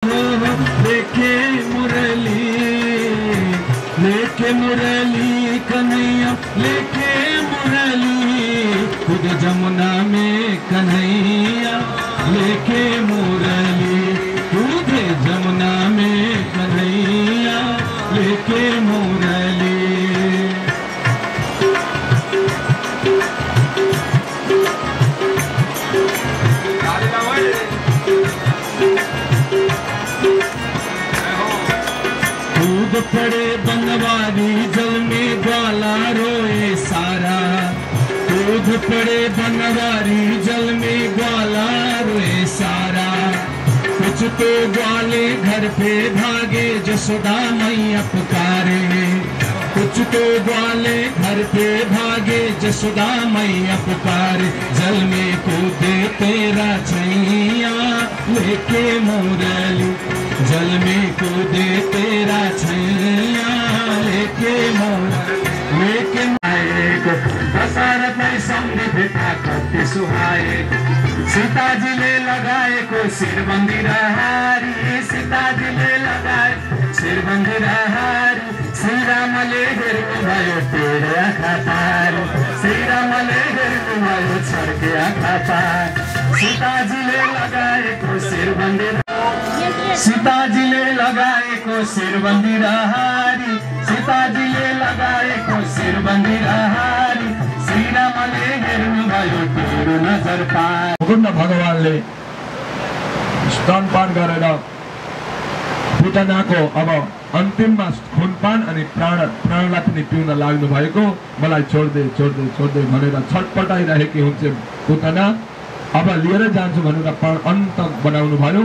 लेके मुरली कन्हैया लेके मुरली खुद जमुना में कन्हैया लेके मुरली खुद जमुना में कन्हैया लेके मुरली। कूद पड़े बनवारी जल में ग्वाला रोए सारा, कूद पड़े बनवारी जल में ग्वाला रोए सारा। कुछ तो ग्वाले घर पे भागे जसोदा मैया पुकारे, कुछ तो ग्वाले घर पे भागे जसोदा मैया पुकारे। जल में कूदे तेरा छैया लेके मुरली, जल में कूदे तेरा छैया लेके मुरली लेके आएगो। दशरथ ने समझी बेटा करते सुहाए, सीता जी ने लगाए को सिरबंदी रहारी, सीता जी ने लगाए सिरबंदी रहारी। श्री राम ले हेर्नु भयो तेरे आँखा तारी, श्री राम ले हेर्नु भयो छड्के आँखा तारी। सीताजीले लगाएको सिरबन्दी, सीताजीले लगाएको सिरबन्दी रहारी, सीताजीले लगाएको सिरबन्दी रहारी। श्री रामले हेर्नु भयो तेरो नजर पाए। मुकुन्द भगवानले स्तनपान गरेर पुतनाको अब अन्तिममा खुनपान अनि प्राणलाई पनि पिउन लाग्नु भएको, मलाई छोड्दे छोड्दे छोड्दे भनेर छटपटाइरहेकी हुन्छ पुतना। अब लिएर जान्छु भनेर प्राण अन्त बनाउनु भयो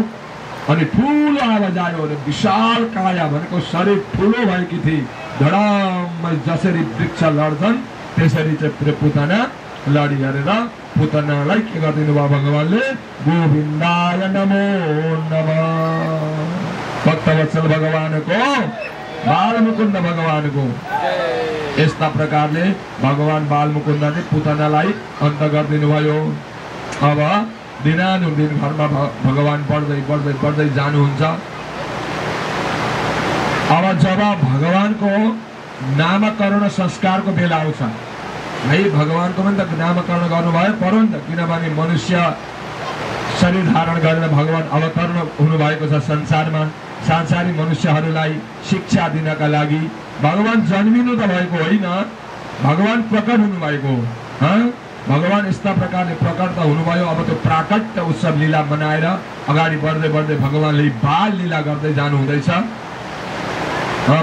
अनि ठुलो आवाज आयो र विशाल काया भनेको शरीर ठुलो भएकी थिए। धडाममा जसरी वृक्ष लड्छन् त्यसरी चाहिँ पुतना लडी गरेर पुतनालाई के गरिदिनु भयो भगवानले, गोविन्दाय नमो नमः। भक्तवत्सल भगवानको, बालमुकुन्द भगवानको यस्ता प्रकारले भगवान बालमुकुन्दले पुतनालाई अन्त गरिदिनु भयो। अब दिनानुदिन घरमा भगवान बढ्दै बढ्दै बढ्दै जानुहुन्छ। अब जब भगवानको नामकरण संस्कारको बेला आउँछ है, भगवानको पनि त नामकरण गर्नुभयो पर्यो नि त, किनभने मनुष्य शरीर धारण गरेर भगवान अवतरण हुनुभएको छ संसारमा। सांसारिक मनुष्यहरूलाई शिक्षा दिनका लागि भगवान जन्मिनु त भएको होइन, भगवान प्रकट हुनुभएको हो। भगवान यस्ता प्रकारले प्रकट त हुनुभयो। अब त्यो प्राकट्य उत्सव लीला मनाएर अगाडि बढ्दै बढ्दै भगवानले बाल लीला गर्दै जानु हुँदैछ।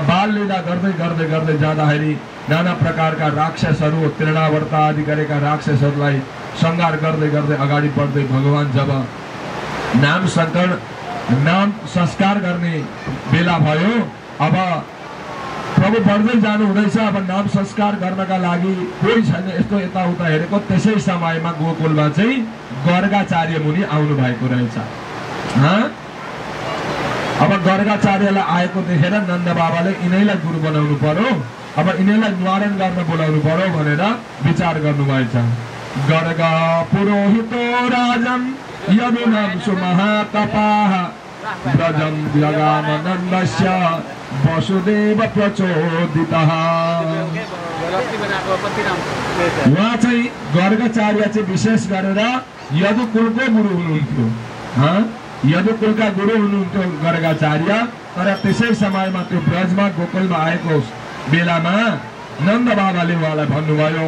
बाल लीला गर्दै गर्दै गर्दै जाँदाखेरि नाना प्रकारका राक्षसहरू, तृणावर्त आदि गरेका राक्षसहरूलाई संहार गर्दै गर्दै अगाडि बढ्दै भगवान जब नाम संस्कार गर्ने बेला भयो, अब प्रभु बढ्दै जानु हुँदैछ। अब नाम संस्कार गर्नका लागि कोही छैन, यस्तो यताउता हेरेको त्यसै समयमा गोकुलमा चाहिँ गर्गाचार्य मुनि आउनु भएको रहेछ। अब गर्गाचार्यलाई आएको देखेर नन्द बाबाले यिनैलाई गुरु बनाउनु पर्यो, अब यिनैलाई निवारण गर्न बोलाउनु पर्यो भनेर विचार गर्नुभएछ। गर्ग पुरोहितो राजन यमुनांशु महातपाः ब्रजं जगामनन्दस्य वसुदेव प्रचोदितः। उहाँ चाहिँ गर्गाचार्य चाहिँ विशेष गरेर यदुकुलको गुरु हुनुहुन्थ्यो। यदुकुलका गुरु हुनुहुन्थ्यो गर्गाचार्य। तर त्यसै समयमा त्यो ब्रजमा गोकुलमा आएको बेलामा नन्द बाबाले उहाँलाई भन्नुभयो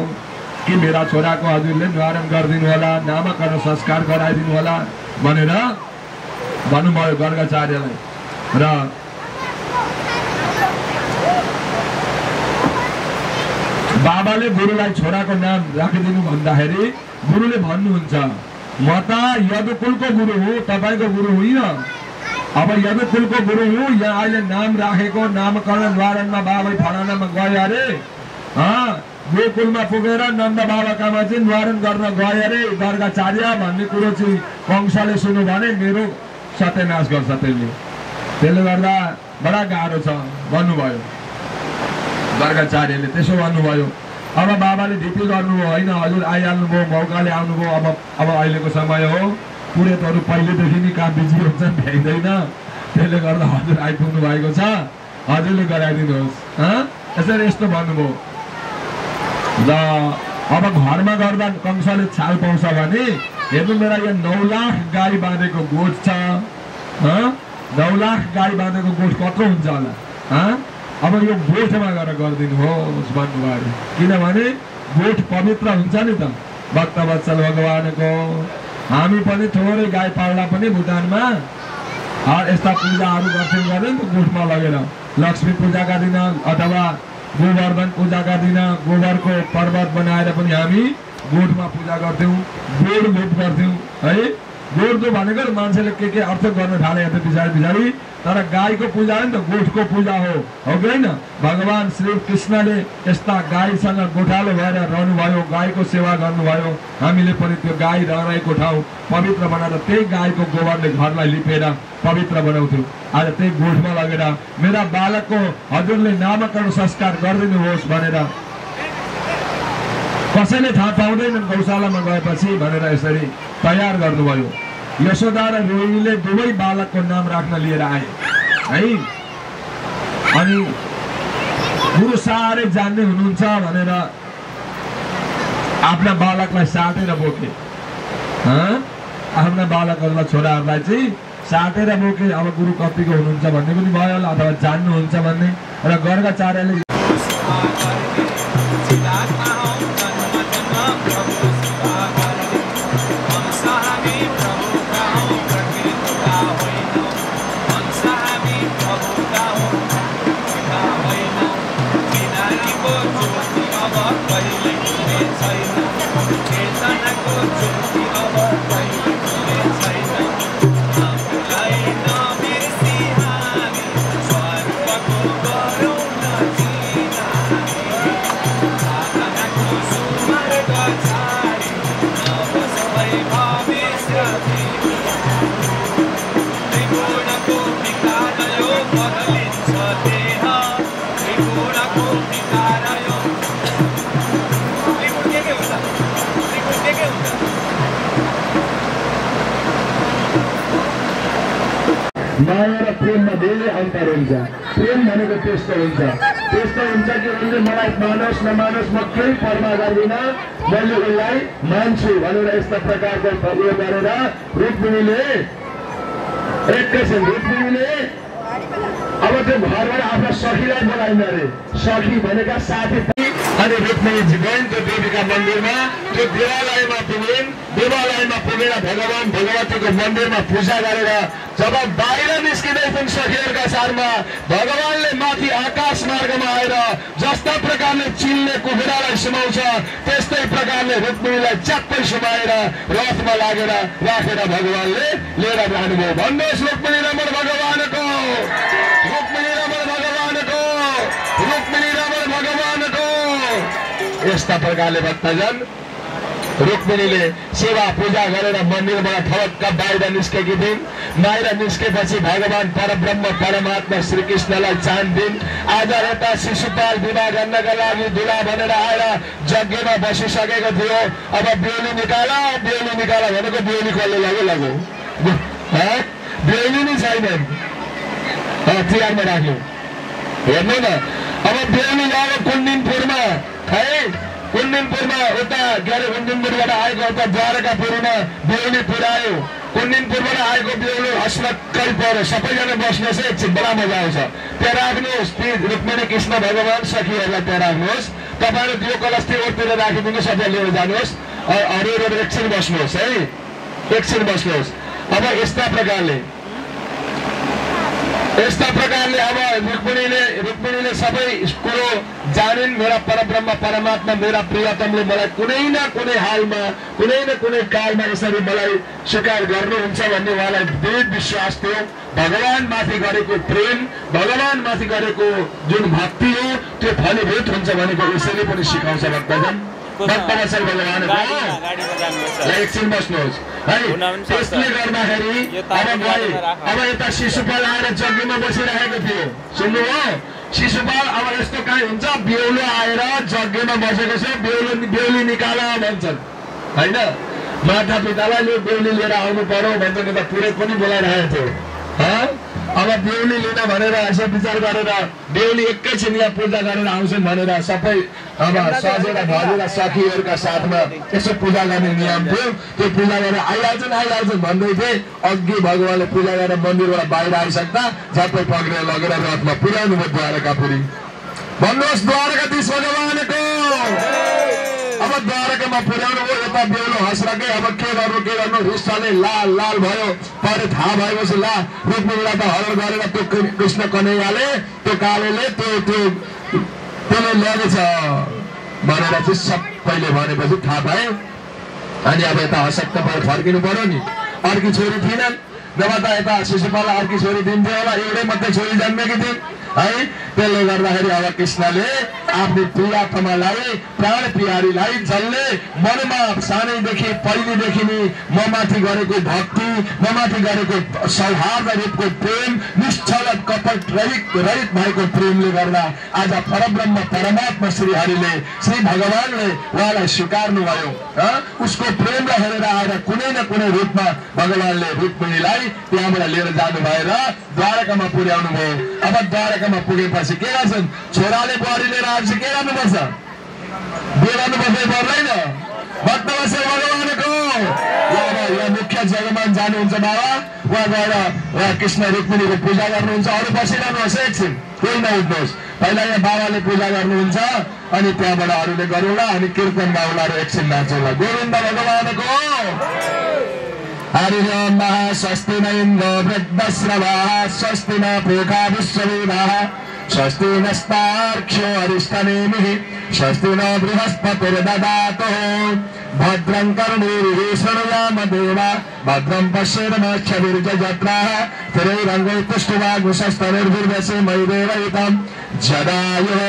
कि मेरा छोराको हजुरले निवारण गरिदिनु होला, नामकरण संस्कार गराइदिनु होला भनेर भन्नुभयो गर्गाचार्यलाई। र बाबाले गुरुलाई छोराको नाम राखिदिनु भन्दाखेरि गुरुले भन्नुहुन्छ म त यदुकुलको गुरु हुँ, तपाईको गुरु होइन। अब यदुकुलको गुरु हुँ, यहाँ अहिले नाम राखेको नामकरण निवारणमा बाबा फलानामा गयो अरे, गोकुलमा पुगेर नन्द बाबाकामा चाहिँ निवारण गर्न गयो अरे गर्गाचार्य भन्ने कुरो चाहिँ कंसले सुन्यो भने मेरो सत्यनाश गर्छ त्यसले, त्यसले गर्दा बडा गाह्रो छ भन्नुभयो गर्गाचार्यले। त्यसो भन्नुभयो। अब बाबाले ढिपी गर्नुभयो, होइन हजुर आइहाल्नुभयो, मौकाले आउनुभयो, अब अहिलेको समय हो, पुरेतहरू पहिलेदेखि नै काम बिजी हुन्छन्, भ्याइँदैन। त्यसले गर्दा हजुर आइपुग्नु भएको छ, हजुरले गराइदिनुहोस्। यसरी यस्तो भन्नुभयो। र अब घरमा गर्दा कंसले छाल पाउँछ भने हेर्नु मेरा यहाँ 9 लाख गाई बाँधेको गोठ छ। 9 लाख गाई बाँधेको गोठ कत्रो हुन्छ होला? अब यो गोठमा गएर गरिदिनुहोस् भन्नुभयो। किनभने गोठ पवित्र हुन्छ नि त भक्तवत्सल भगवानको। हामी पनि थोरै गाई पाल्दा पनि भुटानमा यस्ता पूजाहरू गर्थ्यौँ नि त गोठमा लगेर। लक्ष्मी पूजाका दिन अथवा गोवर्धन पूजाका दिन गोबरको पर्वत बनाएर पनि हामी गोठमा पूजा गर्थ्यौँ, गोड धुप गर्थ्यौँ है। गोड धुप भनेको मान्छेले के अर्थ गर्न थाले यता पछाडि, तर गाईको पूजा हो नि त, गोठको पूजा हो कि होइन? भगवान श्री कृष्णले यस्ता गाईसँग गोठालो भएर रहनुभयो, गाईको सेवा गर्नुभयो। हामीले पनि त्यो गाई रहेको ठाउँ पवित्र बनाएर त्यही गाईको गोबरले घरलाई लिपेर पवित्र बनाउँथ्यौँ। आज त्यही गोठमा लगेर मेरा बालकको हजुरले नामकरण संस्कार गरिदिनुहोस् भनेर कसैले थाहा पाउँदैनन् गौशालामा गएपछि भनेर यसरी तयार गर्नुभयो। यशोदा र रोहिणीले दुवै बालकको नाम राख्न लिएर आए है। अनि गुरु साह्रै जान्ने हुनुहुन्छ भनेर आफ्ना बालकलाई साटेर बोके। आफ्ना बालकहरूलाई छोराहरूलाई चाहिँ साटेर बोके। अब गुरु कतिको हुनुहुन्छ भन्ने पनि भयो होला, अथवा जान्नुहुन्छ भन्ने। र गर्गाचार्यले माया र प्रेममा धेरै अन्तर हुन्छ। प्रेम भनेको त्यस्तो हुन्छ कि उनले मलाई मानोस् नमानोस् म केही परवाह गर्दिनँ, मैले उनलाई मान्छु भनेर यस्ता प्रकारको उयो गरेर रुक्मिणीले अब त्यो घरबाट आफ्नो सखीलाई बोलाइन् अरे। सखी भनेका साथी। अनि रुक्मिणी गइन् त्यो देवीका मन्दिरमा, त्यो देवालयमा पुगिन्। देवालयमा पुगेर भगवान भगवतीको मन्दिरमा पूजा गरेर जब बाहिर निस्किँदै थिइन् सखीहरूका साथमा, भगवानले माथि आकाश मार्गमा आएर जस्ता प्रकारले चिलले कुखुरालाई सुमाउँछ त्यस्तै प्रकारले रुक्मिणीलाई च्याप्पै सुमाएर रथमा लागेर राखेर भगवानले लिएर जानुभयो। भन्नुहोस् रुक्मिणी रमण भगवानको, रुक्मिणी रमण भगवानको, रुक्मिणी रमण भगवानको। यस्ता प्रकारले भक्तजन रुक्मिणीले सेवा पूजा गरेर मन्दिरबाट ठवक्क बाहिर निस्केकी थिइन्। बाहिर निस्केपछि भगवान परब्रह्म परमात्मा श्रीकृष्णलाई चाहन्थिन्। आज यता शिशुपाल विवाह गर्नका लागि दुला भनेर आएर यज्ञमा बसिसकेको थियो। अब बेहुली निकाला भनेको बेहुली कसले लाग्यो बेहुली नै छैनन्, तिहारमा राख्यो। हेर्नु न, अब बेहुली लाग्यो कुन्दिनपुरमा है। कुन्दिनपुरमा उता के अरे कुन्दिनपुरबाट आएको उता द्वारकापुरमा बेहुली पुर्यायो। कुन्दिनपुरबाट आएको बेहुली हस्लक्कै पऱ्यो। सबैजना बस्नुहोस् है, एकछिन बडा मजा आउँछ। त्यहाँ राख्नुहोस् ती रुक्मिणी कृष्ण भगवान सखीहरूलाई त्यहाँ राख्नुहोस्। तपाईँहरू त्यो कलस्ती ओरतिर राखिदिनु, सबै लिएर जानुहोस्। अरू एकछिन बस्नुहोस् है, एकछिन बस्नुहोस्। अब यस्ता प्रकारले अब रुक्मिणीले सबै कुरो जानिन्। मेरा परब्रह्म परमात्मा मेरा प्रियतमले मलाई कुनै न कुनै हालमा कुनै न कुनै कालमा यसरी मलाई स्वीकार गर्नुहुन्छ भन्ने उहाँलाई दृढ विश्वास थियो। भगवान माथि गरेको प्रेम, भगवान माथि गरेको जुन भक्ति हो त्यो फलीभूत हुन्छ भनेको यसैले पनि सिकाउँछ भक्तजन। भक्तवत्सल भगवानको एकछिन बस्नुहोस् है। त्यसले गर्दाखेरि अब यता शिशुपाल आएर यज्ञमा बसिरहेको थियो। सुन्नुभयो? शिशुपाल अब यस्तो कहीँ हुन्छ, बेहुलो आएर यज्ञमा बसेको छ, बेहुली निकाला भन्छन् होइन। माता पितालाई यो बेहुली लिएर आउनु पर्यो भन्छन्। यता पुरै पनि बोलाइरहेको थियो। अब बेहुली लिन भनेर यसो विचार गरेर बेहुली एकैछिन यहाँ पूजा गरेर आउँछन् भनेर सबै अब सजेर धजेर सखीहरूका साथमा यसो पूजा गर्ने नियम थियो। त्यो पूजा गरेर आइहाल्छन् भन्दै थिए। अघि भगवानले पूजा गरेर मन्दिरबाट बाहिर आइसक्दा झट्टै पक्रेर लगेर रथमा पुर्याउनु भयो द्वारकापुरी। भन्नुहोस् द्वारकाधीश भगवानको। अब द्वारकामा पुर्याउनु भयो। यता बेहुलो हँसराकै अब के गर्नु रिसाले लाल लाल भयो। परे थाहा भएपछि ला रुक्मिणीलाई त हरण गरेर त्यो कृष्ण कन्हैयाले त्यो कालेले त्यसले लगेछ भनेर चाहिँ सबैले भनेपछि थाहा पाए। अनि अब यता हसक्क भएर फर्किनु पर्यो नि। अर्की छोरी थिएनन्, जब त यता शिशुपाललाई अर्की छोरी दिन्थ्यो होला, एउटै मात्रै छोरी जन्मेकी थिइन् है। त्यसले गर्दाखेरि अब कृष्णले आफ्नो प्रियातमालाई प्राण प्यारीलाई जसले मनमा सानैदेखि पहिलेदेखि नै ममाथि गरेको भक्ति, ममाथि गरेको सौहार्द रूपको प्रेम, निश्चल कपट रहित भएको प्रेमले गर्दा आज परब्रह्म परमात्मा श्रीहरिले श्री भगवानले उहाँलाई स्वीकार्नु भयो। उसको प्रेमलाई हेरेर आएर कुनै न कुनै रूपमा भगवानले रुक्मिणीलाई त्यहाँबाट लिएर जानु भएर द्वारकामा पुर्याउनु भयो। अब द्वारकामा पुगेपछि के गर्छन्? छोराले बुहारी लिएर आएपछि के गर्नुपर्छ? बिहे गर्नुपर्छ पर्दैन? भक्तवत्स भगवानको यहाँ मुख्य जगमान जानुहुन्छ बाबा। उहाँ गएर उहाँ कृष्ण रुक्मिणीको पूजा गर्नुहुन्छ। अरू बसिरहनुहोस् एकछिन, कोही नउठ्नुहोस्। पहिला यहाँ बाबाले पूजा गर्नुहुन्छ अनि त्यहाँबाट अरूले गरौँला अनि कीर्तन गाउँला र एकछिन नाचौँला। गोविन्द भगवानको। हरि ओम। स्वस्ति न इन्द्रो वृद्धश्रवाः स्वस्ति न पूषा विश्ववेदाः स्वस्ति नस्तार्क्ष्यो अरिष्टनेमिः स्वस्ति न बृहस्पतिर्दधातु भद्रं कर्णेभिः शृणुयाम देवा भद्रं पश्येन्माक्षभिर्यजत्राः स्थिरैरङ्गैस्तुष्टुवाग्मुषस्तनिर्भिर्व्यसेमहि देवहितं जदायुः।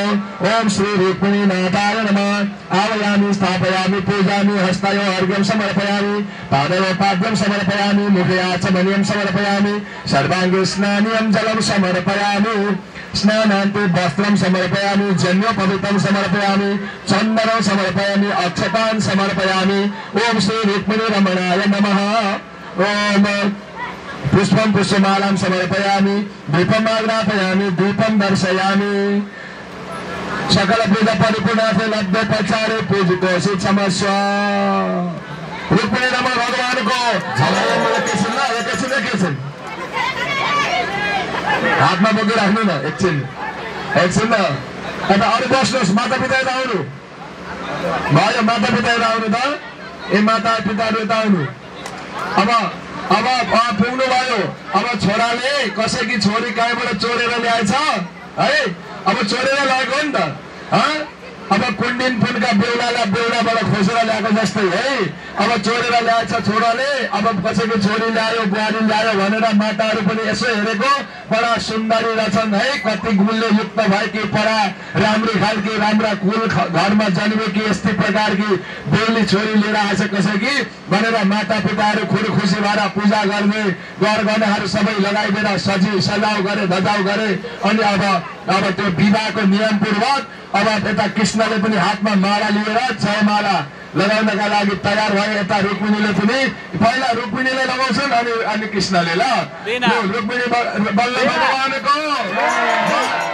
ओम श्री रुक्मिणीनाथाय नमः। आवयामि स्थापयामि पूजामि हस्तयो अर्घ्यं समर्पयामि पादयो पाद्यं समर्पयामि मुखे आचमनीयं समर्पयामि सर्वाङ्गे स्नानीयं जलं समर्पयामि स्नानान्ते वस्त्रं समर्पयामि जन्योपवीतं समर्पयामि चन्दनं समर्पयामि अक्षतान् समर्पयामि। ओम श्री रुक्मिणीरमणाय नमः। ओम पुष्पं पुष्पमालां समर्पयामि दीपम् आग्रापयामि दीपं दर्शयामि। सकल पूजा परिपूर्णार्थे लब्धे पचारे पूजितो क्षमस्व। रुक्मिणी रमण भगवानको एकछिन हातमा बोकिराख्नु न एकछिन न। अन्त अरू बस्नुहोस्। माता पिता यता आउनु भयो। माता पिता यता आउनु त। ए माता पिताहरू यता आउनु। अब पुग्नु भयो। अब छोराले कसैकी छोरी कहीँबाट चोरेर ल्याएछ है। अब चोरेर लगेको नि त। अब कुण्डिन पुनका बेहुलालाई बेहुलाबाट खोसेर ल्याएको जस्तै है। अब चोरेर ल्याएछ छोराले। अब कसैको छोरी ल्यायो बुहारी ल्यायो भनेर माताहरू पनि यसो हेरेको बडा सुन्दरी रहेछन् है। कति गुणले युक्त भएकी परा राम्री खालकी राम्रा कुल घरमा जन्मेकी यस्तै प्रकारकी बेहुली छोरी लिएर आएछ कसैकी भनेर माता पिताहरू खुसी भएर पूजा गर्ने गरगहनाहरू सबै लगाइदिएर सजाउ गरे धजाउ गरे। अनि अब त्यो विवाहको नियमपूर्वक अब यता कृष्णले पनि हातमा माला लिएर जयमाला लगाउनका लागि तयार भए। यता रुक्मिणीले पनि पहिला रुक्मिणीले लगाउँछन् अनि कृष्णले। ल रुक्मिणी बल्ल भगवानको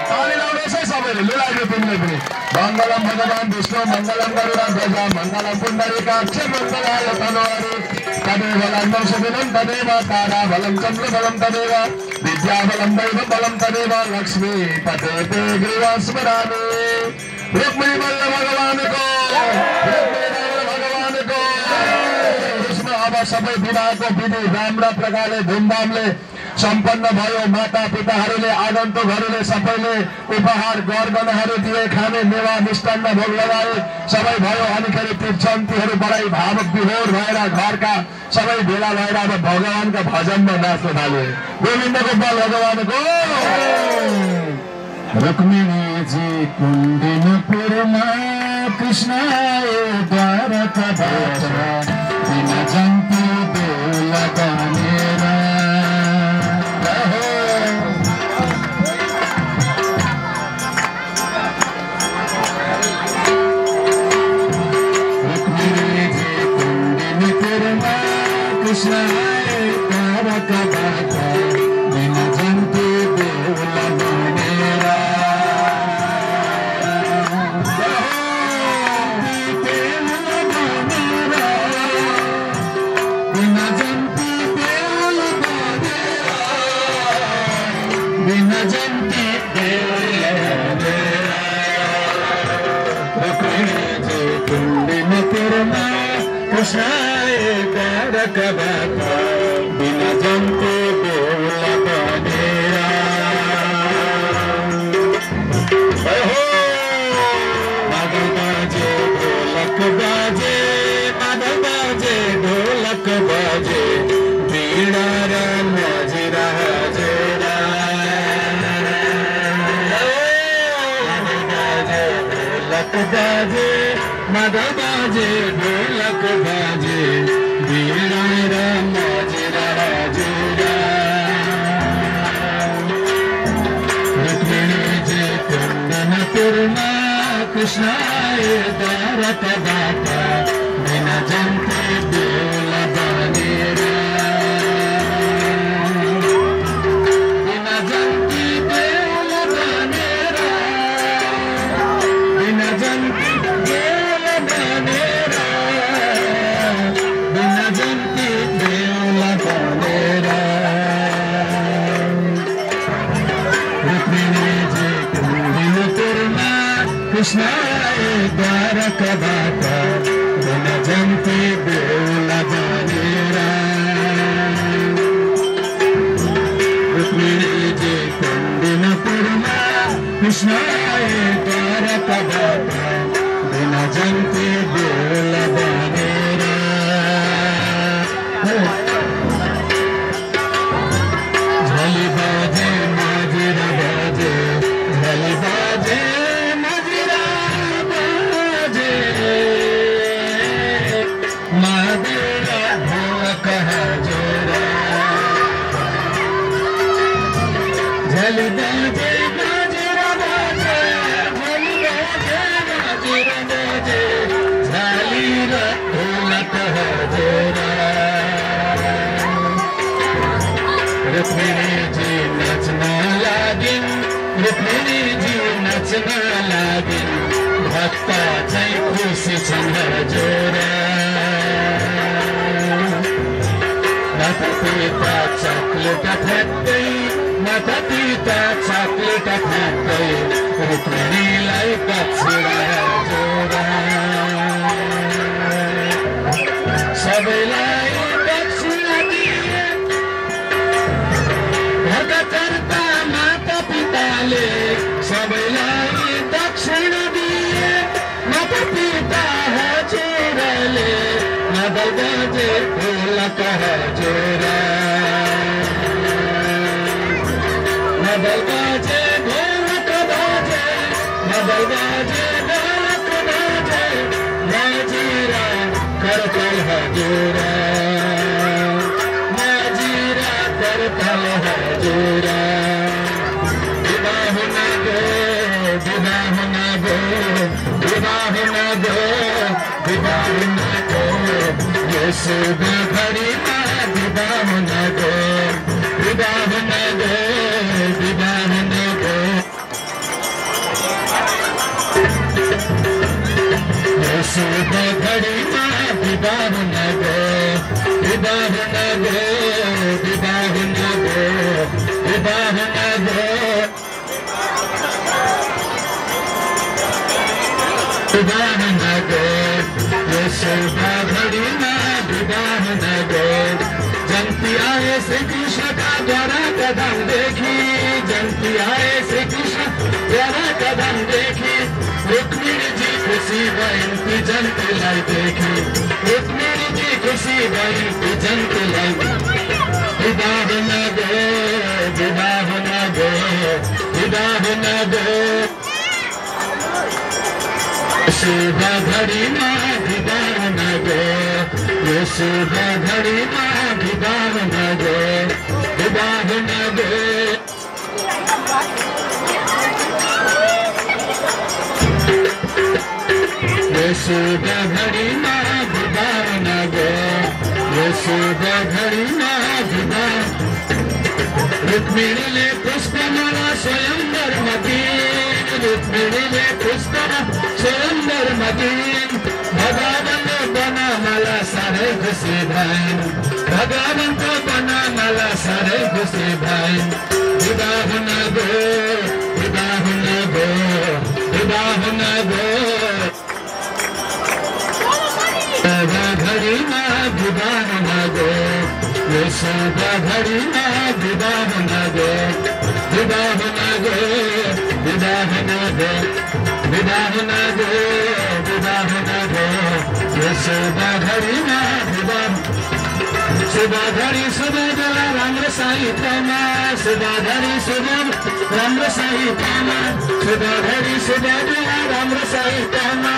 ताली लगाउनुहोस् है सबैले। लुलाइदियो तिमीले पनि। मङ्गलम भगवान् विष्णु मङ्गलम गरुडध्वज मङ्गलम पुण्डरीकाक्ष मङ्गलाय तनोहरि तदेव लग्नं सुदिनं तदेव तारा बलं चन्द्र बलं तदेव विद्या बलं दैव बलं तदेव लक्ष्मी पते ते ग्रीवा स्मरामि। रुक्मिणी बल्ल भगवानको। अब सबै विवाहको विधि राम्रा प्रकारले धुमधामले सम्पन्न भयो। माता पिताहरूले आगन्तुकहरूले सबैले उपहार गरगहनाहरू दिए, खाने मेवा मिष्टान्न भोग लगाए, सबै भयो। अनिखेरि तीर्थन्तीहरू बढाइ भावक विभोर भएर घरका सबै भेला भएर अब भगवानका भजनमा नाच्न थाले। गोविन्दको बल भगवानको। रुक्मिणीजी कुण्डिनपुरमा कृष्ण द्वारकाबाट दिन जन्ती बेला बनेर। रुक्मिणीजी कुण्डिनपुरमा कृष्ण द्वारकाबाट दिन जन्ती बिना जंती देवला रुक्मिणी कुंडिनपुरमा कृष्णाय तारक बाता बिना जंती देवला बनेरा माधव बाजे ढोलक बाजे माधव बाजे ढोलक बाजे बीड़ा मजरा जरा ढोलक बाजे माधव बाजे ढोलक बाजे बीड़ा मजरा जरा रुक्मिणी जी कुंदनपुरमा कृष्णाय तारक बाता बिना जंते देवला बनेरा बिना जंती देवला बनेरा बिना जंती देवला बनेरा बिना जंती देवला बनेरा रुक्मिणी जी कुंडिनपुरमा कृष्णाय तारक बाता बिना जंती देवला बनेरा रुक्मिणी जी कुंडिनपुरमा कृष्णाय तारक बाता बिना जंती देवला बनेरा झली बाजे माजरा बाजे झली बाजे माजरा बाजे माजरा ढोलक हजरा झली बाजे माजरा बाजे झली बाजे माजरा बाजे झली ढोलक हजरा रुक्मिणी जी नचना लागिन रुक्मिणी जी नचना लागिन भक्ता चाहिँ खुसी छन् हजुरा माता पिता चक्लेट फ्याक्दै माता पिता चक्लेट फ्याक्दै रुक्मिणीलाई दक्षिणा हजुरा सबैलाई दक्षिणा दिए भगतर्ता माता पिताले सबैलाई दक्षिणा दिए माता पिता हजुरले मादल बाजे ढोलक हजुरा मादल बाजे ढोलक बाजे मादल बाजे ढोलक बाजे नाजिरा करतल हजुरा नाजिरा करतल हजुरा विवाह न गो विवाह न गो विवाह न गो विवाह न गो यसो घडीमा विवाह न गो विवाह न गो विवाह न गो यसो घडीमा विवाह न गो विवाह न गो विवाह न गो विवाह न गो विवाह न गो यसो घडीमा विवाह न गो जंती आए श्री कृष्ण का द्वारा कदम देखी जंती आए श्री कृष्ण द्वारा कदम देखी रुक्मिणी जी खुशी भइन्ती जंतीलाई देखी रुक्मिणी जी खुशी भइन्ती जंतीलाई विवाह न गो विवाह न गो विवाह न गो शुभ घडीमा विवाह न गो यो शुभ घडीमा विवाह न गो विवाह न गो यो शुभ घडीमा विवाह न गो यो शुभ घडीमा विवाह रुक्मिणीले पुष्पमाला स्वयंवरमा दिइन् रुक्मिणीले पुष्पमा स्वयंवरमा दिइन् भगवानको बनामाला साह्रै खुसी भइन् भगवानको बनामाला साह्रै खुसी भइन् विवाह न शुभ घडीमा विदा हुन गयो विदा हुन गयो विदा हुन गयो विदा हुन गयो विदा हुन गयो शुभ घडीमा विदा शुभ घडी शुभ बेला राम्रो साहित्यमा शुभ घडी शुभ राम्रो साहित्यमा शुभ घडी शुभ बेला राम्रो साहित्यमा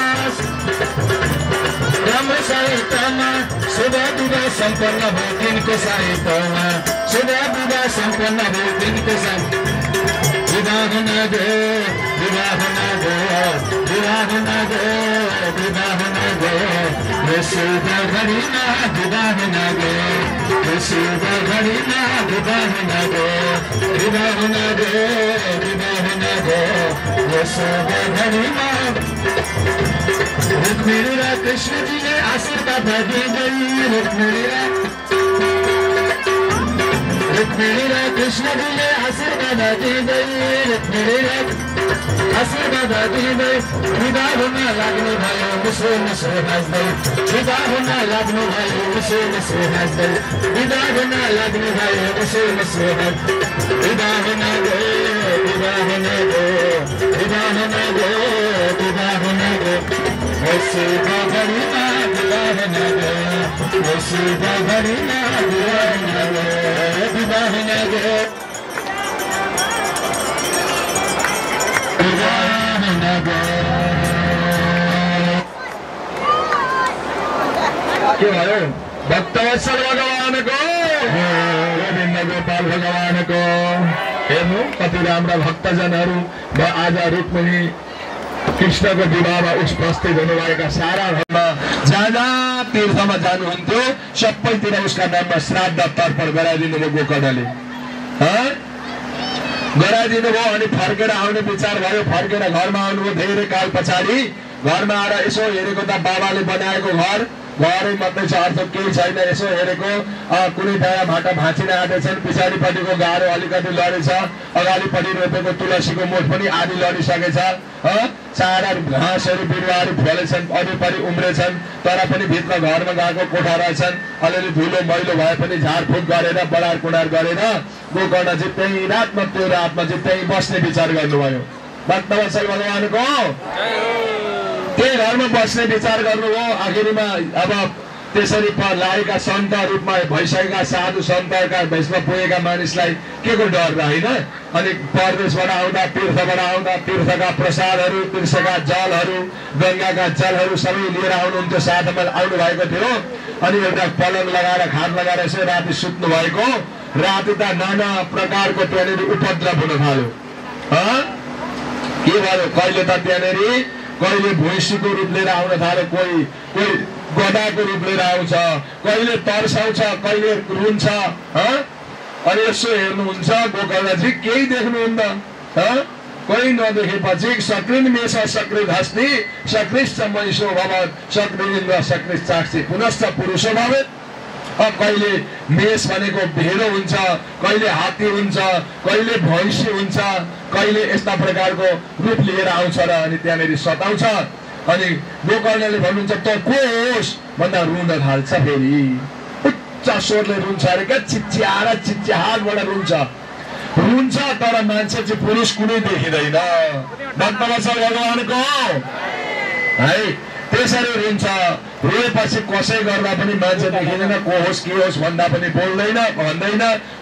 राम्रो साहित्यमा शुभ विवाह सम्पन्न भयो दिनको साहित्यमा शुभ विवाह सम्पन्न भयो दिनको विवाह हुन गयो विवाह हुन गयो विवाह हुन गयो विवाह हुन गयो शुभ घडीमा विवाह हुन गयो शुभ घडीमा विवाह हुन गयो विवाह हुन गयो विवाह हुन गयो शुभ घडीमा रुक्मिणी र कृष्णजीले आशीर्वाद दिँदै रुक्मिणी र कृष्णजीले आशीर्वाद दिँदै रुक्मिणी र आशीर्वाद दिँदै विदा हुन लाग्नु भयो मुसो मुसो हाँस्दै विदा हुन लाग्नु भयो मुसो मुसो हाँस्दै विदा हुन लाग्नु भयो मुसो मुसो विदा हुन गयो विदा हुन गयो विदा हुन गयो विदा हुन गयो शुभ घडीमा विदा हुन गयो शुभ घडीमा विदा हुन गयो विदा हुन गयो विदा हुन गयो। के भयो भक्तवत्सल भगवानको गोविन्द गोपाल भगवानको हेर्नु कति राम्रा भक्तजनहरू आज रुक्मिणी कृष्णको विवाहमा उपस्थित हुनुभएका सारा घरमा जहाँ तीर्थमा जानुहुन्थ्यो सबैतिर उसका नाममा श्राद्ध तर्पण गराइदिनु भयो गोकर्णले गराइदिनु भयो। अनि फर्केर आउने विचार भयो फर्केर घरमा आउनुभयो धेरै काल पछाडि घरमा आएर यसो हेरेको त बाबाले बनाएको घरै मात्रै छ अर्थ केही छैन यसो हेरेको कुनै डाँडा भाटा भाँचिन आँटेछन् पछाडिपट्टिको गाह्रो अलिकति लडेछ अगाडिपट्टि रोपेको तुलसीको मोठ पनि आदि लडिसकेछ सारा घाँसहरू बिरुवाहरू फलेछन् वरिपरि उम्रेछन् तर पनि भित्र घरमा गएको कोठा रहेछन् अलिअलि धुलो मैलो भए पनि झारफुक गरेर बडार कुडार गरेर गोकर्ण चाहिँ त्यही रातमा त्यो रातमा चाहिँ त्यही बस्ने विचार गर्नुभयो भक्तवत्सल भगवानको त्यही घरमा बस्ने विचार गर्नुभयो। आखिरीमा अब त्यसरी लागेका सन्त रूपमा भइसकेका साधु सन्तका भेषमा पुगेका मानिसलाई के को डर र होइन। अनि परदेशबाट आउँदा तीर्थका प्रसादहरू तीर्थका जलहरू गङ्गाका जलहरू सबै लिएर आउनुहुन्थ्यो साथमा आउनु भएको थियो। अनि एउटा पलङ लगाएर खाट लगाएर यसो राति सुत्नु भएको राति त नाना प्रकारको त्यहाँनिर उपद्रव हुन थाल्यो के भयो कहिले त त्यहाँनिर कहिले भैँसीको रूप लिएर आउन थाल्यो कोही गधाको रूप लिएर आउँछ कहिले तर्साउँछ कहिले रुन्छ अनि यसो हेर्नुहुन्छ गोकर्णजी केही देख्नुहुन्न कोही नदेखेपछि सकृन मेष सकृत हस्ति सकृष्ट मनिषो भवत् सकृन्द्र सकृत साक्षी पुनश्च पुरुषो भवेत्। कहिले मेष भनेको भेडो हुन्छ कहिले हात्ती हुन्छ कहिले भैँसी हुन्छ कहिले यस्ता प्रकारको रूप लिएर आउँछ र अनि त्यहाँनिर सताउँछ। अनि गोकर्णले भन्नुहुन्छ त को होस् भन्दा रुन थाल्छ फेरि उच्च स्वरले रुन्छ अरे क्या चिच्याहाटबाट रुन्छ तर मान्छे चाहिँ पुरुष कुनै देखिँदैन भक्तवत्सल भगवानको है त्यसरी रुन्छ रोएपछि कसै गर्दा पनि मान्छे देखिँदैन को होस् के होस् भन्दा पनि भन्दैन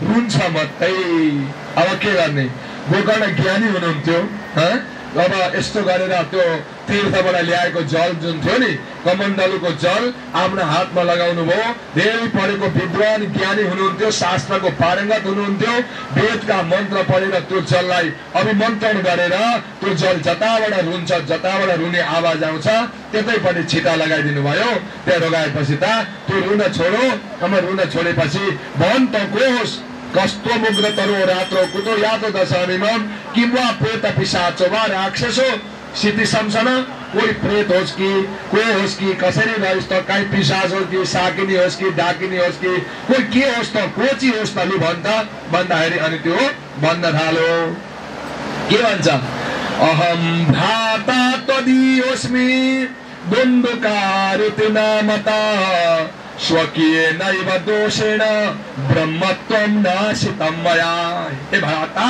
रुन्छ मात्रै। अब के गर्ने गोकर्ण ज्ञानी हुनुहुन्थ्यो अब यस्तो गरेर त्यो तीर्थबाट ल्याएको जल जुन थियो नि कमण्डलुको जल आफ्नो हातमा लगाउनु भयो धेरै पढेको विद्वान ज्ञानी हुनुहुन्थ्यो शास्त्रको पारङ्गत हुनुहुन्थ्यो वेदका मन्त्र पढेर त्यो जललाई अभिमन्त्रण गरेर त्यो जल जताबाट रुने आवाज आउँछ त्यतैपट्टि छिटा लगाइदिनु भयो। त्यहाँ लगाएपछि त त्यो रुन छोडो रुन छोडेपछि भन् त को होस् कस्तो मुग्ध तरो रात्रो कुतो यातो दशामिमम किंवा प्रेत पिशाचो वा राक्षसो सिद्धि सम्सन कोही प्रेत होस् कि को होस् कि कसरी रहोस् त काहीँ पिशाच होस् कि साकिनी होस् कि डाकिनी होस् कि कोही के होस् त कोची होस् त लु भन्दाखेरि अनि त्यो भन्न थाल्यो के भन्छ अहम भ्राता त्वदीयोस्मि द्वन्द्वकारिति नामता स्वकीय नैव दोषेण ब्रह्मत्वं नाशितं मया। हे भ्राता,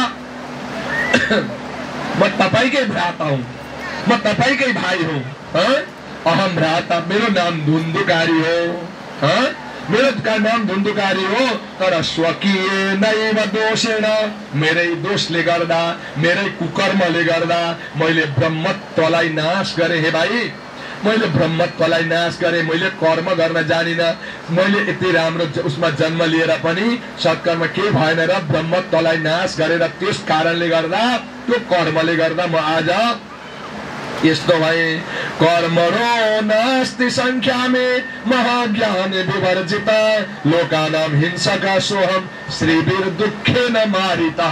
म तपाईकै भ्राता हूँ, म तपाईकै भाइ हूँ। अहम भ्राता, मेरो नाम धुन्धुकारी हो, मेरो नाम धुन्धुकारी हो, तर स्वकीय नैव दोषेण, मेरै दोषले गर्दा, मेरै कुकर्मले गर्दा मैले ब्रह्मत्वलाई नाश गरे। हे भाइ, मैले ब्रह्मत्वलाई नाश गरे, मैले कर्म गर्न जानिन, मैले यति राम्रो उसमा जन्म लिएर पनि सत्कर्म के भएन र ब्रह्मत्वलाई नाश गरेर त्यस कारणले गर्दा, त्यो कर्मले गर्दा म आज यस्तो भए। कर्मरो नास्ति संख्या में महाज्ञान विवर्जित, लोकानाम हिंसका सोहम श्रीवीर दुखे न मारिता।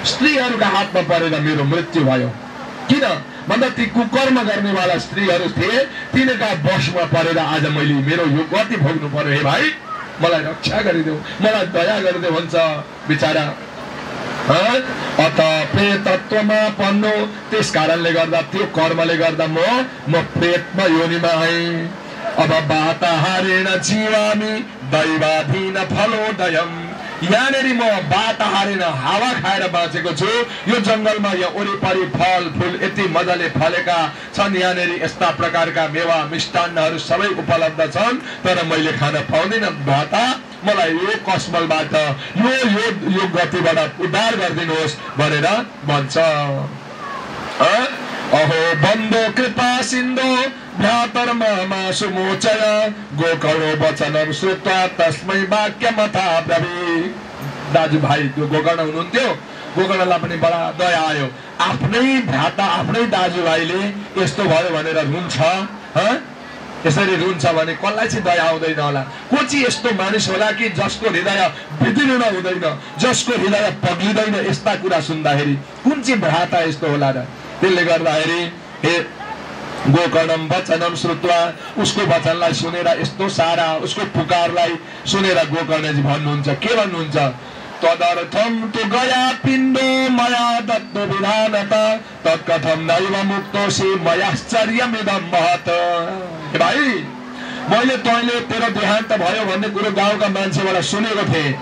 स्त्रीहरूका हातमा परेर मेरो मृत्यु भयो। किन भन्दा ती कुकर्म गर्नेवाला स्त्रीहरू थिए, तिनका वशमा परेर आज मैले मेरो यो गति भोग्नु पर्यो। हे भाइ, मलाई रक्षा गरिदेऊ, मलाई दया गरिदेऊ भन्छ बिचारा। अत प्रेतत्वमा पन्नो, त्यस कारणले गर्दा, त्यो कर्मले गर्दा म प्रेतमा योनिमा आएँ। अब वाताहारेण जीवामि दैवाधीन फलोदयम, यहाँनेरि म वाताहारेण हावा खाएर बाँचेको छु। यो जंगलमा यहाँ वरिपरि फल फूल यति मजाले फलेका छन्, यहाँनेरि यस्ता प्रकारका मेवा मिष्टान्नहरू सबै उपलब्ध छन्, तर मैले खान पाउँदिन। भ्राता, मलाई यो कस्मलबाट, यो गतिबाट उद्धार गरिदिनुहोस् भनेर भन्छ। अहो बन्धो कृपा सिन्धो भ्रातर्मा सुमोचय, गोकर्णो वचनम श्रुत्वा तस्मै वाक्यमथा ब्रवीत्। दाजुभाइ त्यो गोकर्ण हुनुहुन्थ्यो, गोकर्णलाई पनि बडा दया आयो। आफ्नै भ्राता, आफ्नै दाजुभाइले यस्तो भयो भनेर रुन्छ। यसरी रुन्छ भने कसलाई चाहिँ दया आउँदैन होला? को चाहिँ यस्तो मानिस होला कि जसको हृदय विदीर्ण हुँदैन, जसको हृदय पग्लिँदैन यस्ता कुरा सुन्दाखेरि? कुन चाहिँ भ्राता यस्तो होला र? त्यसले गर्दाखेरि हे गोकर्णम वचनम श्रुत्वा, उसको वचनलाई सुनेर, यस्तो सारा उसको पुकारलाई सुनेर गोकर्णजी भन्नुहुन्छ, के भन्नुहुन्छ? तदर्थम तु गया पिण्डो मया दत्तो विधानत, तत्कथम नैव मुक्तोसि मयाश्चर्यमिदं महत्। हे भाइ, मैले तैँले तेरो देहान्त भयो भन्ने कुरो गाउँका मान्छेबाट सुनेको थिएँ।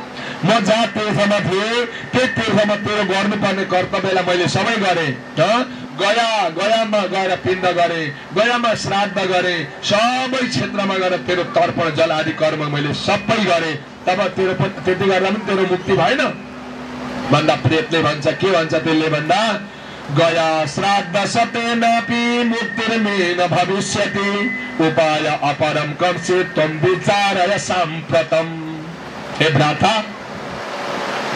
म जहाँ तीर्थमा थिएँ त्यही तीर्थमा तेरो गर्नुपर्ने कर्तव्यलाई मैले सबै गरेँ। गयामा गएर पिण्ड गरे, गयामा श्राद्ध गरे, सबै क्षेत्रमा गएर तेरो तर्पण जल आदि कर्म मैले सबै गरे। तब तेरो त्यति गर्दा पनि तेरो मुक्ति भएन भन्दा प्रेतले भन्छ। के भन्छ त्यसले भन्दा? गया श्राद्ध सतेनापि मुक्तिर्मेन भविष्यति, उपाय अपरम कर्षे त्वं विचारय साम्प्रतम। हे भ्राता,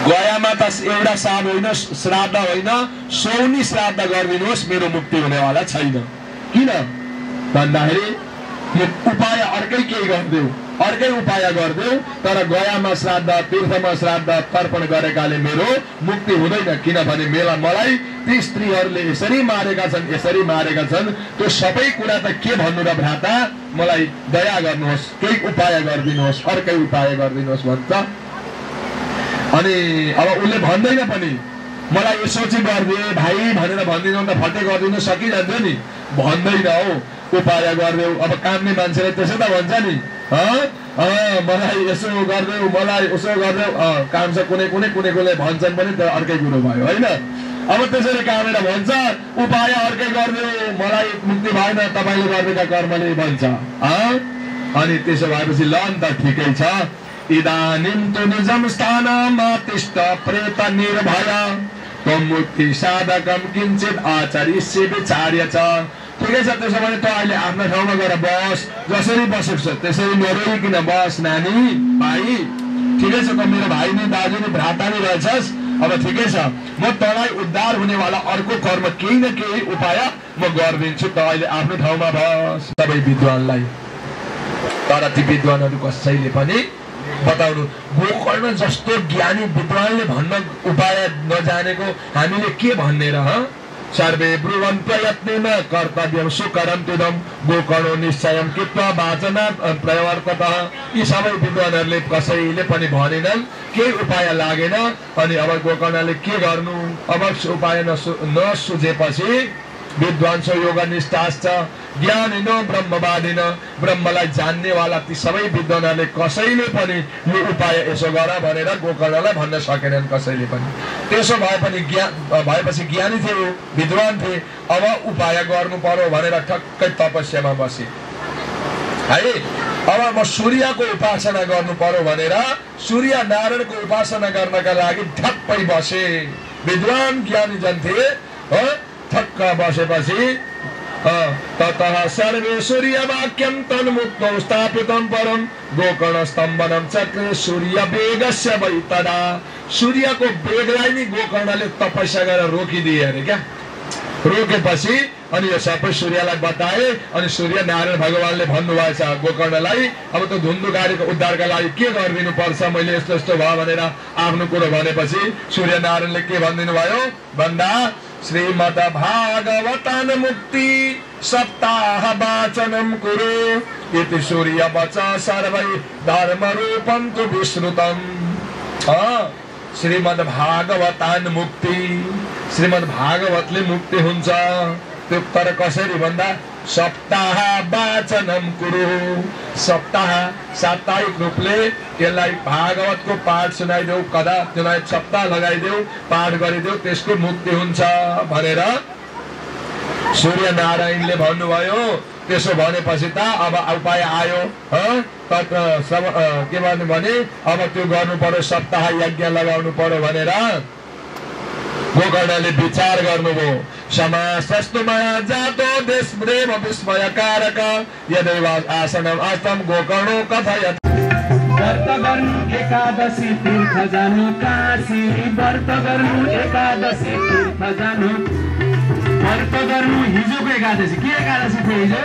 गयामा त एउटा साल होइन, श्राद्ध होइन, 100 श्राद्ध गरिदिनुहोस्, मेरो मुक्ति हुनेवाला छैन। किन भन्दाखेरि यो उपाय अर्कै केही गरिदेऊ, अर्कै उपाय गरिदेऊ, तर गयामा श्राद्ध, तीर्थमा श्राद्ध तर्पण गरेकाले मेरो मुक्ति हुँदैन। किनभने मलाई ती स्त्रीहरूले यसरी मारेका छन्, त्यो सबै कुरा त के भन्नु र भ्राता? मलाई दया गर्नुहोस्, केही उपाय गरिदिनुहोस्, अर्कै उपाय गरिदिनुहोस् भन्छ। अनि अब उसले भन्दैन पनि, मलाई यसो चाहिँ गरिदिए भाइ भनेर भनिदिनु त फटे गरिदिनु सकिजान्छ नि, भन्दैन हौ। उपाय गरिदेऊ, अब काम्ने मान्छेले त्यसै त भन्छ नि, मलाई यसो गरिदेऊ, मलाई उसो गरिदेऊ, काम छ। कुनै भन्छन् पनि त्यो अर्कै कुरो भयो होइन। अब त्यसरी कामेर भन्छ उपाय अर्कै गरिदेऊ, मलाई मुक्ति भएन तपाईँले गरेका कर्मले भन्छ। अनि त्यसो भएपछि ल नि त ठिकै छ, इदानीं तु निजं स्थानमा तिष्ठ प्रेत निर्भय, त्वं मुक्ति साधकं किञ्चित् आचरिष्यसि विचार्य च। ठिकै छ, त्यसो भने त अहिले आफ्नो ठाउँमा गएर बस, जसरी बसेको छ त्यसरी नरोइकन बस नानी भाइ। ठिकै छ, त मेरो भाइ नि दाजु नि भ्राता नि रहेछस्। अब ठिकै छ, म तँलाई उद्धार हुनेवाला अर्को कर्म केही न केही उपाय म गरिदिन्छु, त अहिले आफ्नो ठाउँमा बस। सबै विद्वानलाई, तर ती विद्वानहरू कसैले पनि बताउनु, गोकर्ण जस्तो ज्ञानी विद्वानले भन्न उपाय नजानेको हामीले के भन्ने र? सर्वे ब्रुवन् प्रयत्नेन कर्तव्यं सुकरं तुदं, गोकर्णो निश्चयं कृत्वा वाचनात् प्रवर्ततः। यी सबै विद्वानहरूले कसैले पनि भनेनन्, केही उपाय लागेन। अनि अब गोकर्णले के गर्नु? अब उपाय नसुझेपछि विद्वांस योग निष्ठाश्च ज्ञानिन ब्रह्मवादिन ब्रह्मलाई जान्नेवाला ती सबै विद्वानहरूले कसैले पनि यो उपाय यसो गर भनेर गोकर्णलाई भन्न सकेनन् कसैले पनि। त्यसो भएपछि ज्ञानी थिए, विद्वान थिए, अब उपाय गर्नु पर्यो भनेर ठक्कै तपस्यामा बसे है। अब म सूर्यको उपासना गर्नु पर्यो भनेर सूर्य नारायणको उपासना गर्नका लागि ठप्पै बसे। विद्वान ज्ञानी जन थिए, ठक्क बसेपछि ततः सर्वे सूर्य वाक्यम तन्मुक्तो स्थापितम परम गोकर्ण स्तम्भनम चक्रे सूर्य वेगस्य वै तदा। सूर्यको वेगलाई नि गोकर्णले तपस्या गरेर रोकिदिए अरे क्या। रोकेपछि अनि यो सबै सूर्यलाई बताए अनि सूर्य नारायण भगवानले भन्नुभएछ गोकर्णलाई अब त धुन्धुकारीको उद्धारका लागि के गरिदिनु पर्छ, मैले यस्तो यस्तो भयो भनेर आफ्नो कुरो भनेपछि सूर्य नारायणले के भनिदिनु भयो भन्दा श्रीमद् भागवतान मुक्ति सप्ताह वाचनम कुरु इति सूर्य वचा सर्वै धर्म रूपं तु विश्रुतम। श्रीमद् भागवतान मुक्ति, श्रीमद् भागवतले मुक्ति हुन्छ त्यो तर कसरी भन्दा सप्ताह वाचनम कुरु। सप्ताह साप्ताहिक रूपले त्यसलाई भागवतको पाठ सुनाइदेऊ, कदा त्यसलाई सप्ताह लगाइदेऊ, पाठ गरिदेऊ, त्यसको मुक्ति हुन्छ भनेर सूर्य नारायणले भन्नुभयो। त्यसो भनेपछि त अब उपाय आयो। के भन्नु भने अब त्यो गर्नु पर्यो, सप्ताह यज्ञ लगाउनु पर्यो भनेर गोकर्णले विचार गर्नुभयो। समासस्तु मया जातो देश प्रेम विस्मयकारक यदैव आसनम आस्तम गोकर्णो कथयत्। व्रत गर्नु एकादशी तीर्थ जानु काशी, व्रत गर्नु एकादशी तीर्थ जानु। व्रत गर्नु हिजोको एकादशी, के एकादशी थियो हिजो?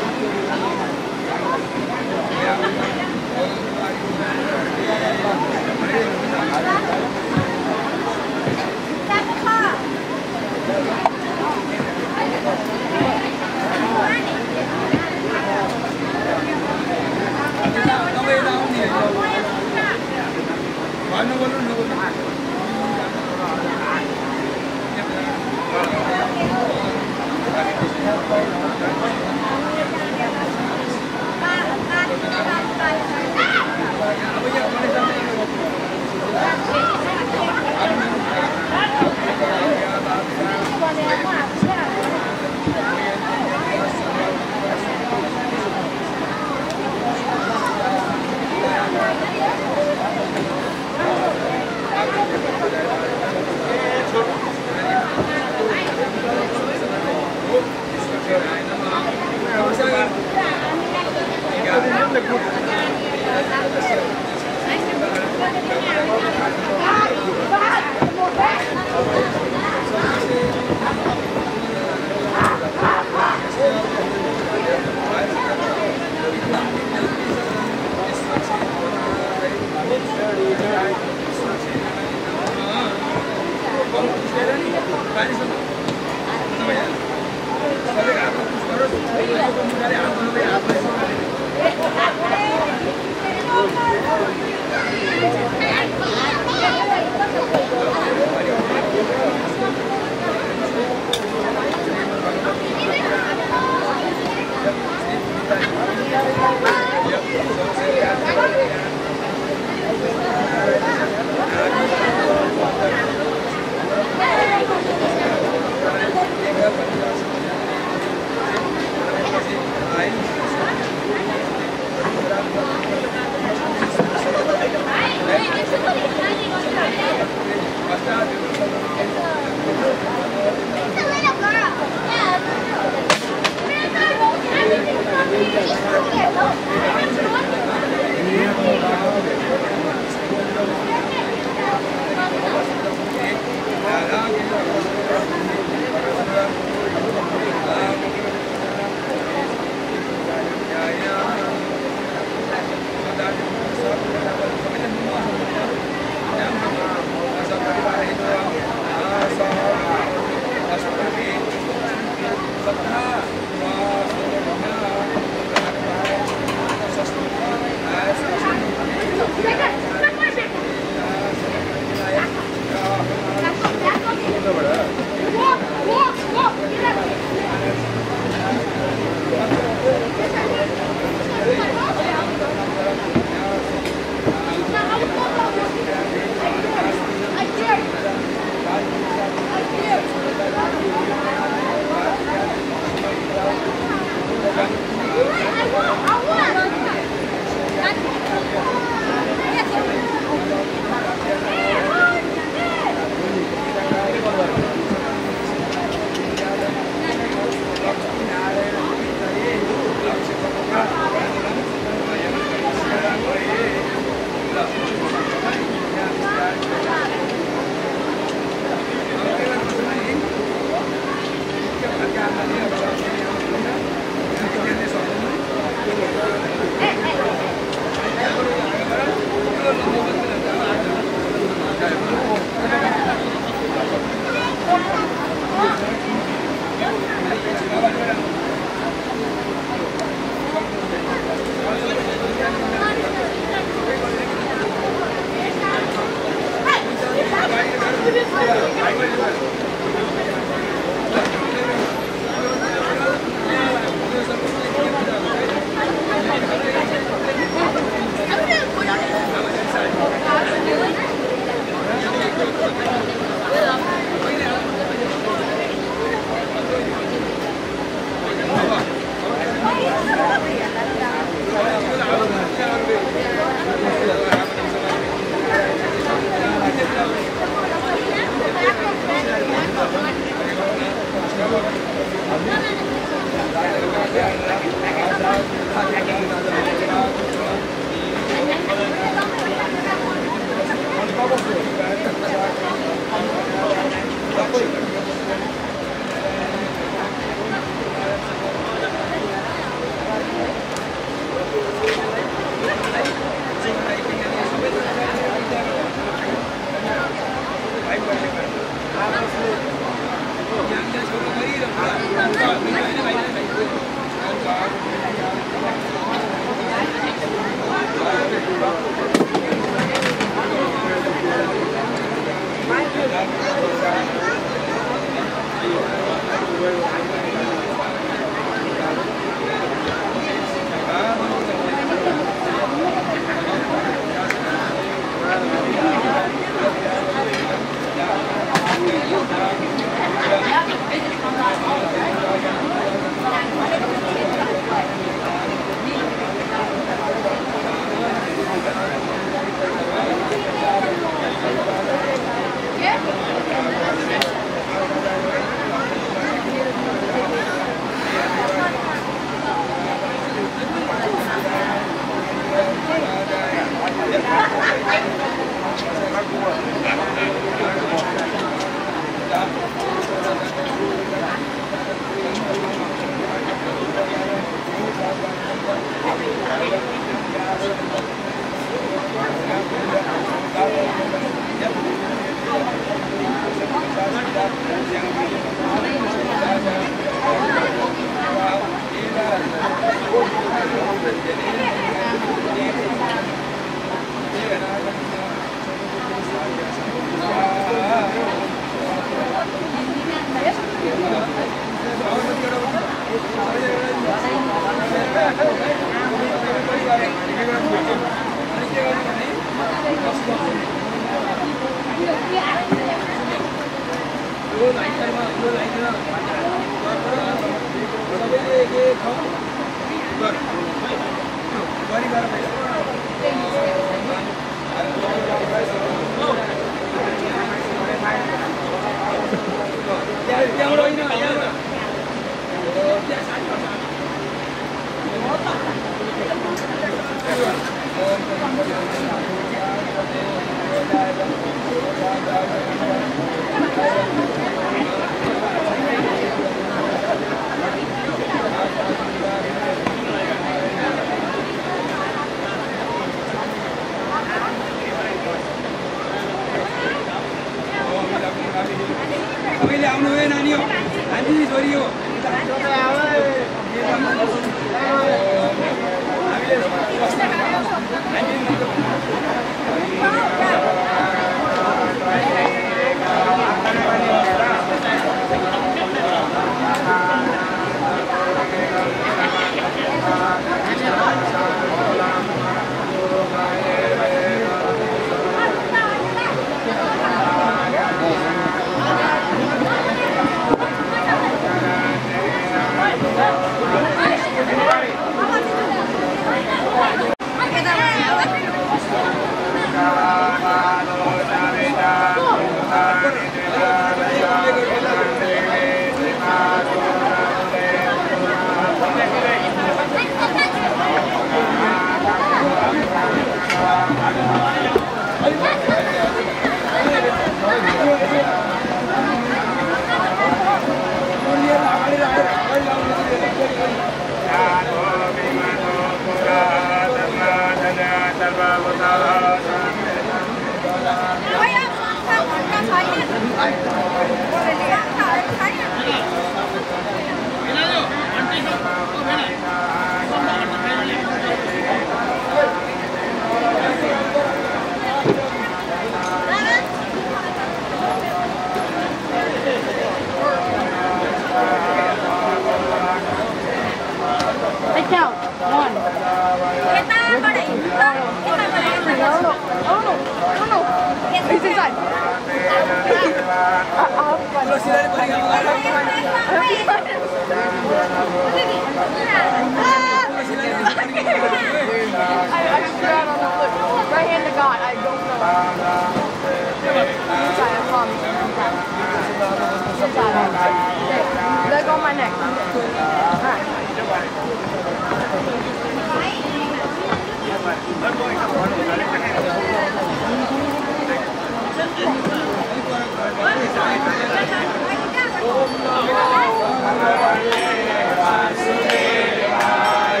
Vasudevaya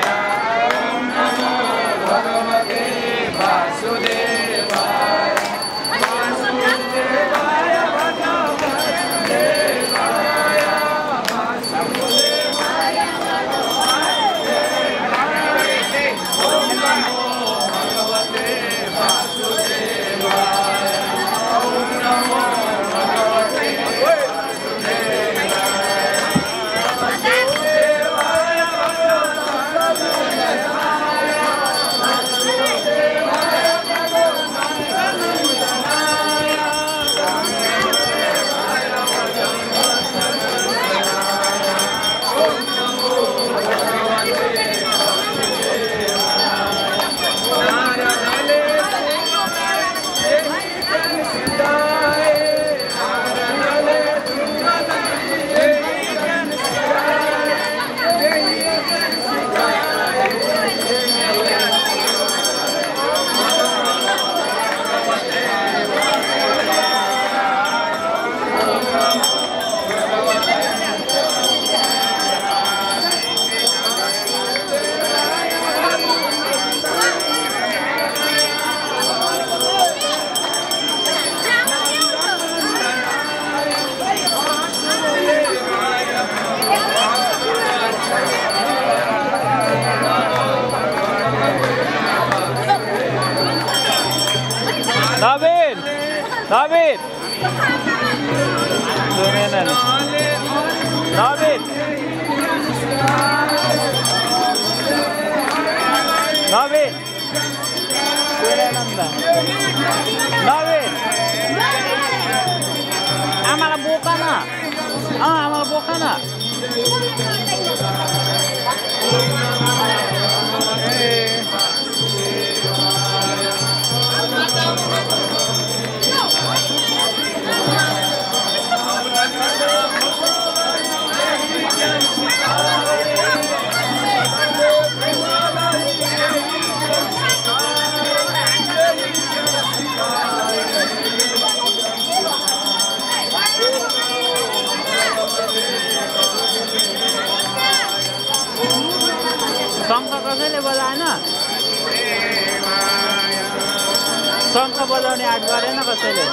David! Sunenan. David! David! Sunenan na. David! Amal buka na. Amal buka na. शङ्ख कसैले बजाएन शङ्ख बजाउने आँट गरेन कसैले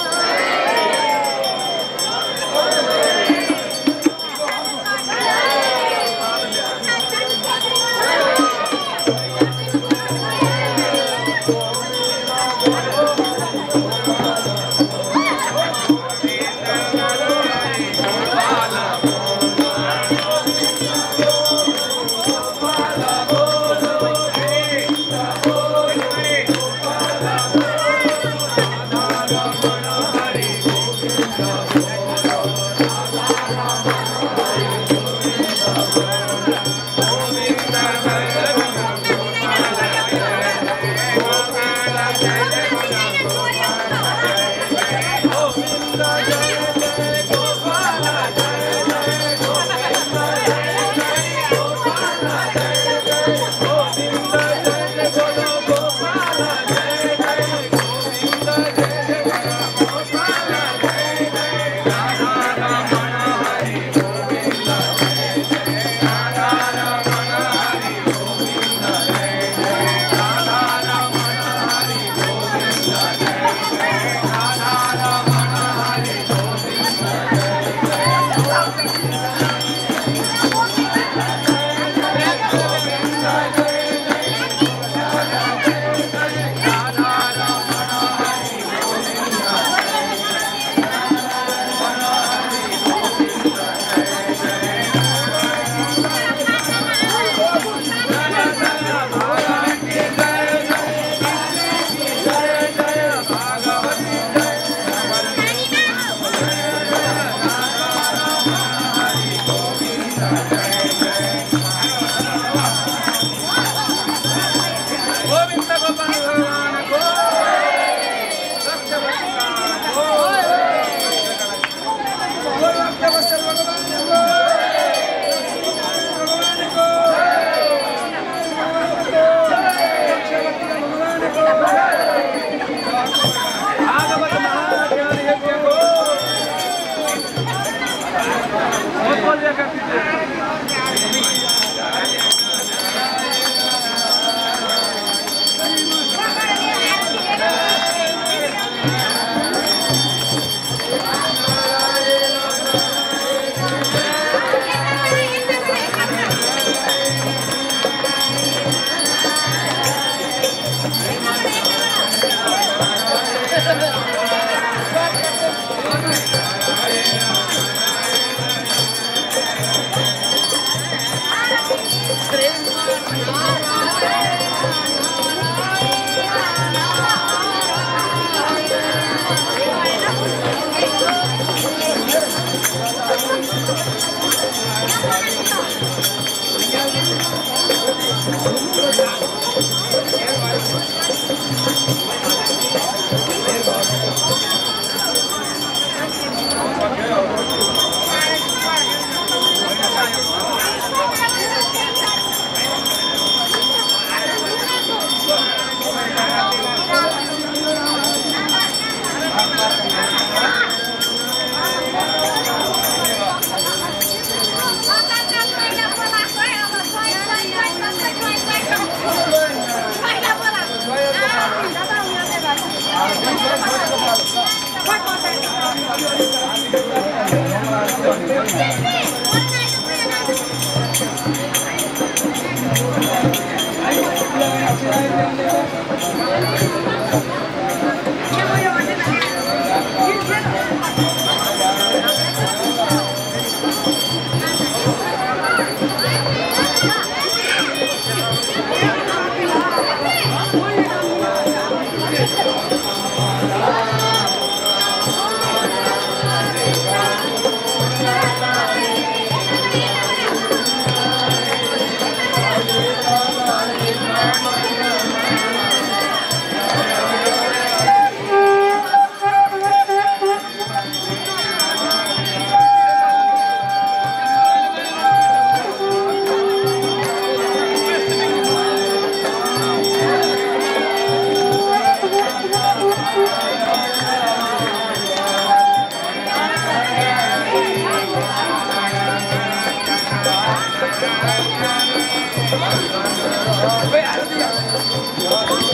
दिया